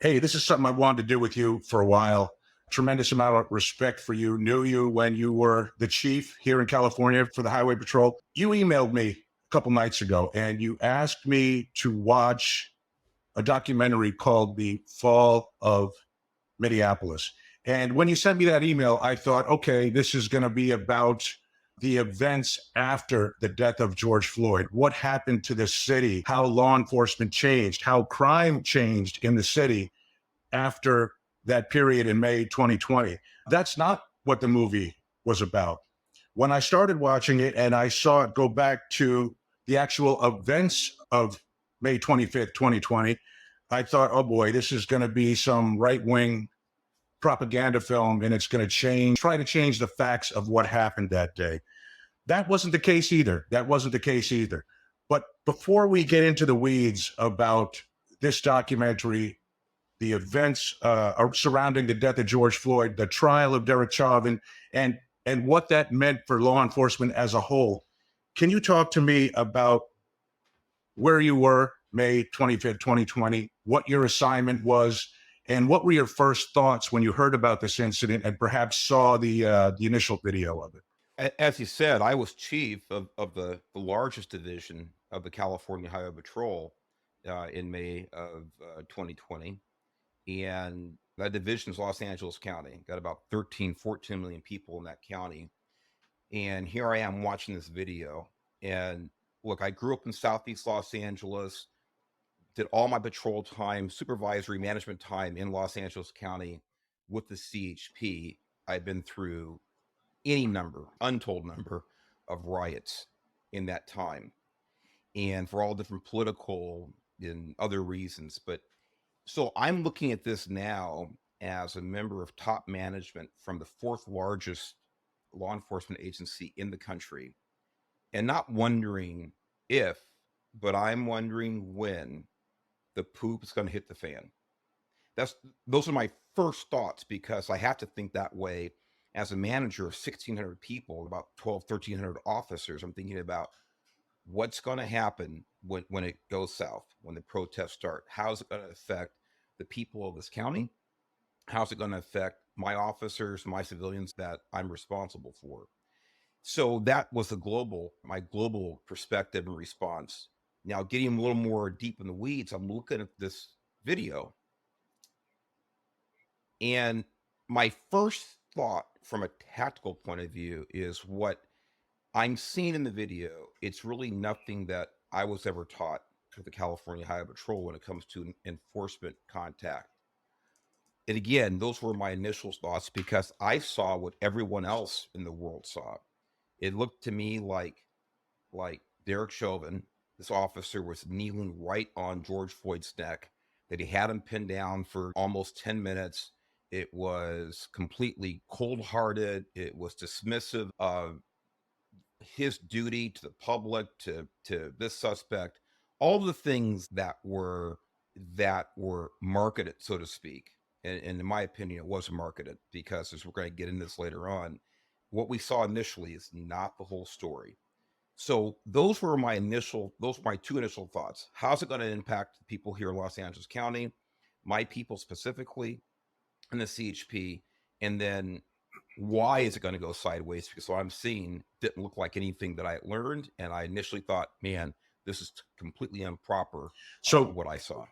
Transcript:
Hey, this is something I wanted to do with you for a while. Tremendous amount of respect for you. Knew you when you were the chief here in California for the Highway Patrol. You emailed me a couple nights ago and you asked me to watch a documentary called The Fall of Minneapolis. And when you sent me that email, I thought, okay, this is going to be about the events after the death of George Floyd. What happened to the city? How law enforcement changed? How crime changed in the city after that period in May 2020. That's not what the movie was about. When I started watching it and I saw it go back to the actual events of May 25th, 2020, I thought, oh boy, this is going to be some right wing propaganda film and it's going to try to change the facts of what happened that day. That wasn't the case either. That wasn't the case either. But before we get into the weeds about this documentary, the events surrounding the death of George Floyd, the trial of Derek Chauvin, and what that meant for law enforcement as a whole. Can you talk to me about where you were May 25th, 2020, what your assignment was, and what were your first thoughts when you heard about this incident and perhaps saw the initial video of it? As you said, I was chief of the largest division of the California Highway Patrol in May of 2020. And that division is Los Angeles County. Got about 13, 14 million people in that county. And here I am watching this video. And look, I grew up in Southeast Los Angeles, did all my patrol time, supervisory management time in Los Angeles County with the CHP. I've been through any number, untold number of riots in that time, and for all different political and other reasons. But so I'm looking at this now as a member of top management from the fourth largest law enforcement agency in the country, and not wondering if, but I'm wondering when the poop is going to hit the fan. That's those are my first thoughts because I have to think that way as a manager of 1,600 people, about 12, 1,300 officers. I'm thinking about what's going to happen when it goes south, when the protests start. How's it going to affect the people of this county? How's it going to affect my officers, my civilians that I'm responsible for? So that was my global perspective and response. Now, getting a little more deep in the weeds, I'm looking at this video. And my first thought from a tactical point of view is what I'm seeing in the video. It's really nothing that I was ever taught with the California Highway Patrol when it comes to enforcement contact. And again, those were my initial thoughts because I saw what everyone else in the world saw. It looked to me like Derek Chauvin, this officer, was kneeling right on George Floyd's neck, that he had him pinned down for almost 10 minutes. It was completely cold hearted. It was dismissive of his duty to the public, to this suspect, all the things that were marketed, so to speak. And in my opinion, it was marketed because, as we're going to get into this later on, what we saw initially is not the whole story. So those were my two initial thoughts. How's it going to impact the people here in Los Angeles County, my people specifically, and the CHP? And then why is it going to go sideways? Because what I'm seeing didn't look like anything that I had learned. And I initially thought, man, this is completely improper, So what I saw.